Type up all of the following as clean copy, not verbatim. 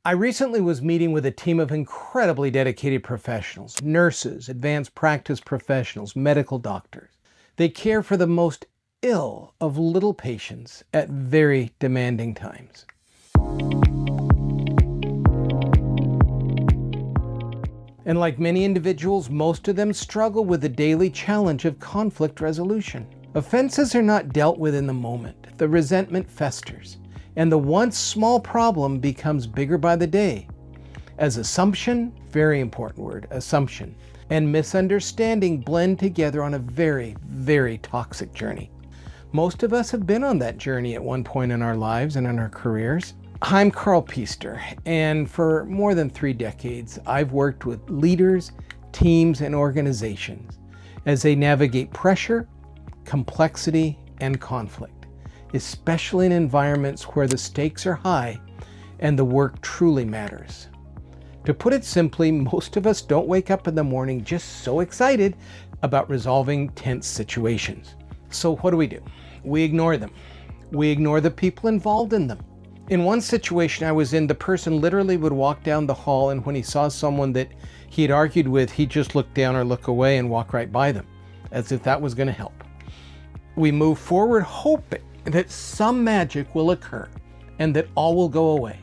I recently was meeting with a team of incredibly dedicated professionals, nurses, advanced practice professionals, medical doctors. They care for the most ill of little patients at very demanding times. And like many individuals, most of them struggle with the daily challenge of conflict resolution. Offenses are not dealt with in the moment. The resentment festers, and the once small problem becomes bigger by the day. As assumption, very important word, assumption, and misunderstanding blend together on a very, very toxic journey. Most of us have been on that journey at one point in our lives and in our careers. I'm Carl Piester, and for more than 3 decades, I've worked with leaders, teams, and organizations as they navigate pressure, complexity, and conflict, especially in environments where the stakes are high and the work truly matters. To put it simply, most of us don't wake up in the morning just so excited about resolving tense situations. So what do? We ignore them. We ignore the people involved in them. In one situation I was in, the person literally would walk down the hall, and when he saw someone that he had argued with, he'd just look down or look away and walk right by them, as if that was going to help. We move forward hoping that some magic will occur and that all will go away.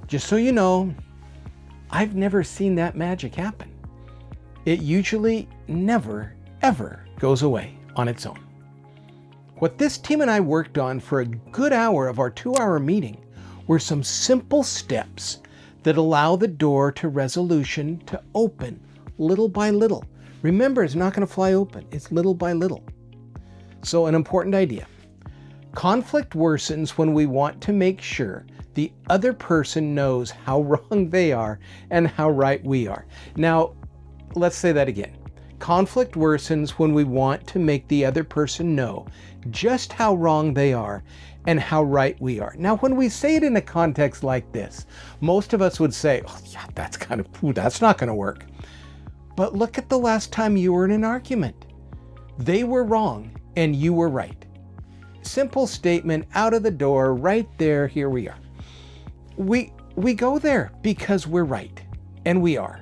Just so you know, I've never seen that magic happen. It usually never, ever goes away on its own. What this team and I worked on for a good hour of our 2-hour meeting were some simple steps that allow the door to resolution to open little by little. Remember, it's not going to fly open. It's little by little. So an important idea. Conflict worsens when we want to make sure the other person knows how wrong they are and how right we are. Now, let's say that again. Conflict worsens when we want to make the other person know just how wrong they are and how right we are. Now, when we say it in a context like this, most of us would say, oh yeah, that's not going to work. But look at the last time you were in an argument. They were wrong and you were right. Simple statement, out of the door, right there, here we are. We go there because we're right, and we are.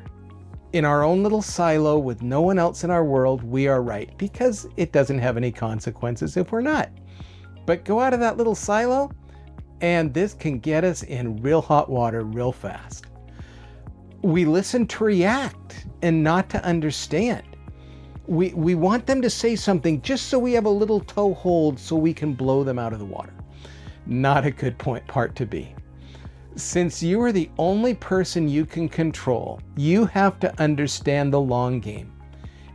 In our own little silo with no one else in our world, we are right because it doesn't have any consequences if we're not. But go out of that little silo and this can get us in real hot water real fast. We listen to react and not to understand. We want them to say something just so we have a little toehold so we can blow them out of the water. Not a good part to be. Since you are the only person you can control, you have to understand the long game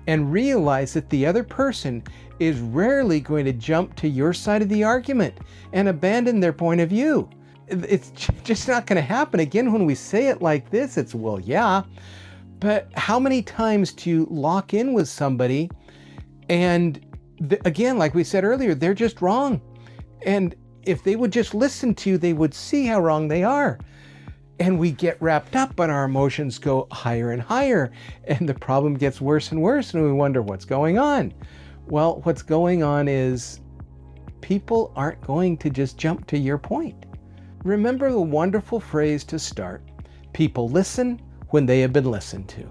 and realize that the other person is rarely going to jump to your side of the argument and abandon their point of view. It's just not going to happen. Again, when we say it like this, it's, well, yeah. But how many times do you lock in with somebody and again, like we said earlier, they're just wrong. And if they would just listen to you, they would see how wrong they are. And we get wrapped up and our emotions go higher and higher and the problem gets worse and worse and we wonder what's going on. Well, what's going on is people aren't going to just jump to your point. Remember the wonderful phrase to start, people listen when they have been listened to.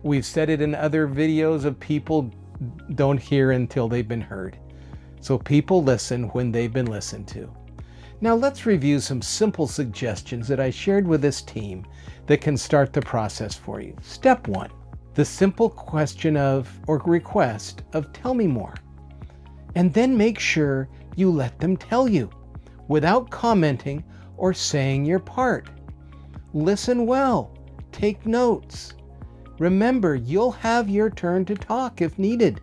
We've said it in other videos of people don't hear until they've been heard. So people listen when they've been listened to. Now let's review some simple suggestions that I shared with this team that can start the process for you. Step 1, the simple question or request of tell me more. And then make sure you let them tell you without commenting or saying your part. Listen well. Take notes. Remember, you'll have your turn to talk if needed,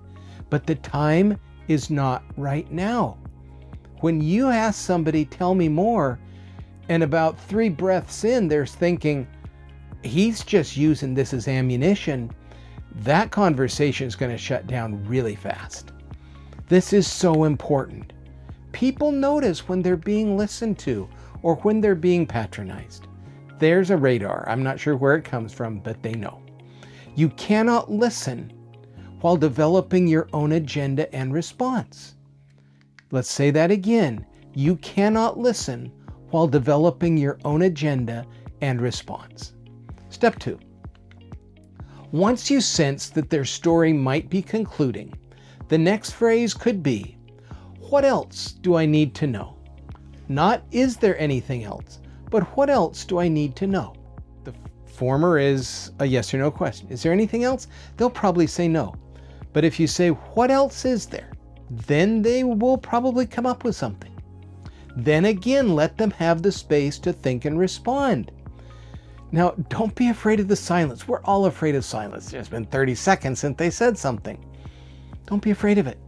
but the time is not right now. When you ask somebody, tell me more, and about 3 breaths in, they're thinking, he's just using this as ammunition, that conversation is going to shut down really fast. This is so important. People notice when they're being listened to or when they're being patronized. There's a radar. I'm not sure where it comes from, but they know. You cannot listen while developing your own agenda and response. Let's say that again. You cannot listen while developing your own agenda and response. Step 2. Once you sense that their story might be concluding, the next phrase could be, what else do I need to know? Not, is there anything else, but what else do I need to know? The former is a yes or no question. Is there anything else? They'll probably say no. But if you say, what else is there? Then they will probably come up with something. Then again, let them have the space to think and respond. Now, don't be afraid of the silence. We're all afraid of silence. It's been 30 seconds since they said something. Don't be afraid of it.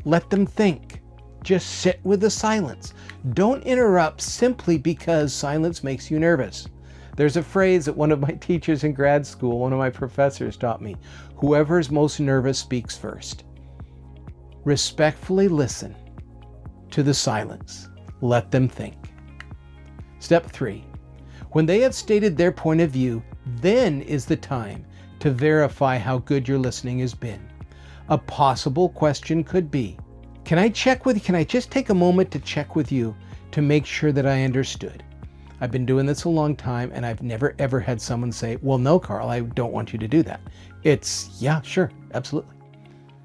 Let them think. Just sit with the silence. Don't interrupt simply because silence makes you nervous. There's a phrase that one of my teachers in grad school, one of my professors taught me, whoever's most nervous speaks first. Respectfully listen to the silence. Let them think. Step 3. When they have stated their point of view, then is the time to verify how good your listening has been. A possible question could be, can I just take a moment to check with you to make sure that I understood? I've been doing this a long time and I've never ever had someone say, well, no, Carl, I don't want you to do that. It's, yeah, sure, absolutely.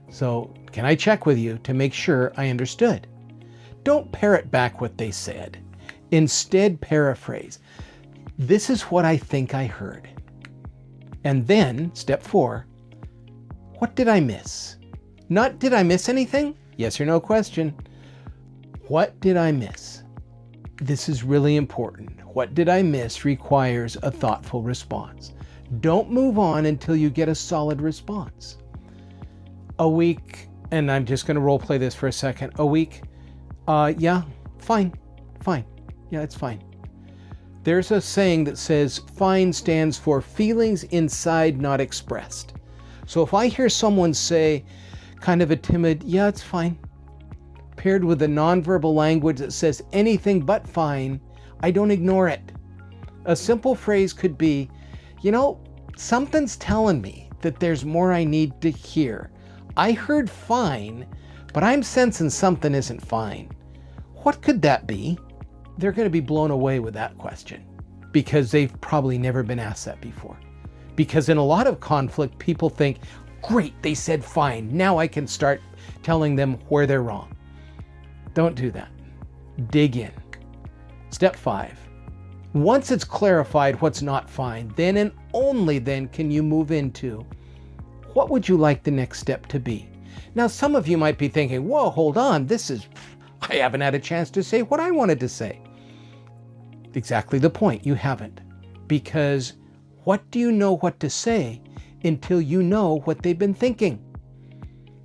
So can I check with you to make sure I understood? Don't parrot back what they said. Instead, paraphrase. This is what I think I heard. And then, step 4, what did I miss? Not did I miss anything? Yes or no question. What did I miss? This is really important. What did I miss requires a thoughtful response. Don't move on until you get a solid response. A week, and I'm just going to role play this for a second. A week, yeah, fine. Yeah, it's fine. There's a saying that says fine stands for feelings inside not expressed. So if I hear someone say kind of a timid, yeah, it's fine, paired with a nonverbal language that says anything but fine, I don't ignore it. A simple phrase could be, something's telling me that there's more I need to hear. I heard fine, but I'm sensing something isn't fine. What could that be? They're going to be blown away with that question because they've probably never been asked that before. Because in a lot of conflict, people think, great, they said fine. Now I can start telling them where they're wrong. Don't do that. Dig in. Step 5. Once it's clarified what's not fine, then and only then can you move into what would you like the next step to be? Now, some of you might be thinking, whoa, hold on. I haven't had a chance to say what I wanted to say. Exactly the point. You haven't. Because what do you know what to say until you know what they've been thinking?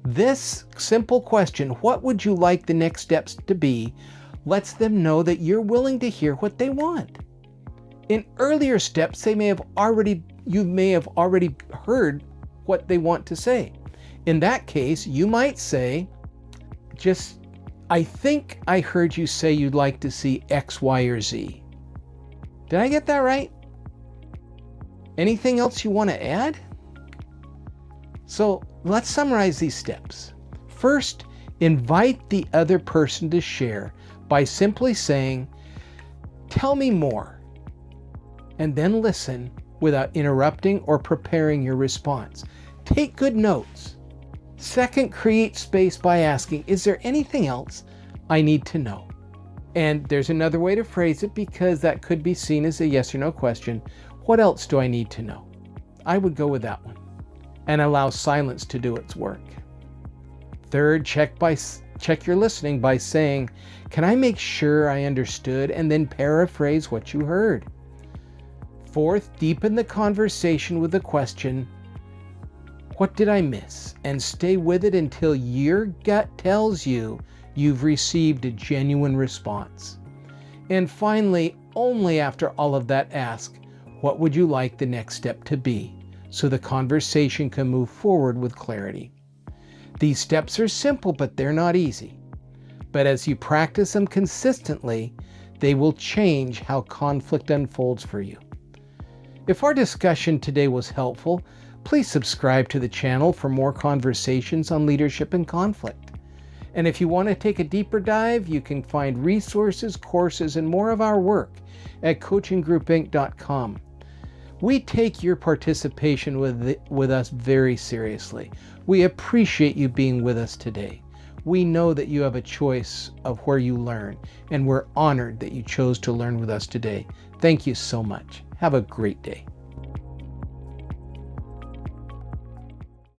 This simple question, what would you like the next steps to be, lets them know that you're willing to hear what they want. In earlier steps, you may have already heard what they want to say. In that case, you might say, I think I heard you say you'd like to see X, Y, or Z. Did I get that right? Anything else you want to add? So let's summarize these steps. First, invite the other person to share by simply saying, tell me more, and then listen without interrupting or preparing your response. Take good notes. Second, create space by asking, is there anything else I need to know? And there's another way to phrase it because that could be seen as a yes or no question. What else do I need to know? I would go with that one and allow silence to do its work. Third, check your listening by saying, can I make sure I understood, and then paraphrase what you heard. Fourth, deepen the conversation with the question, what did I miss? And stay with it until your gut tells you you've received a genuine response. And finally, only after all of that, ask, what would you like the next step to be? So the conversation can move forward with clarity. These steps are simple, but they're not easy. But as you practice them consistently, they will change how conflict unfolds for you. If our discussion today was helpful, please subscribe to the channel for more conversations on leadership and conflict. And if you want to take a deeper dive, you can find resources, courses, and more of our work at coachinggroupinc.com. We take your participation with us very seriously. We appreciate you being with us today. We know that you have a choice of where you learn, and we're honored that you chose to learn with us today. Thank you so much. Have a great day.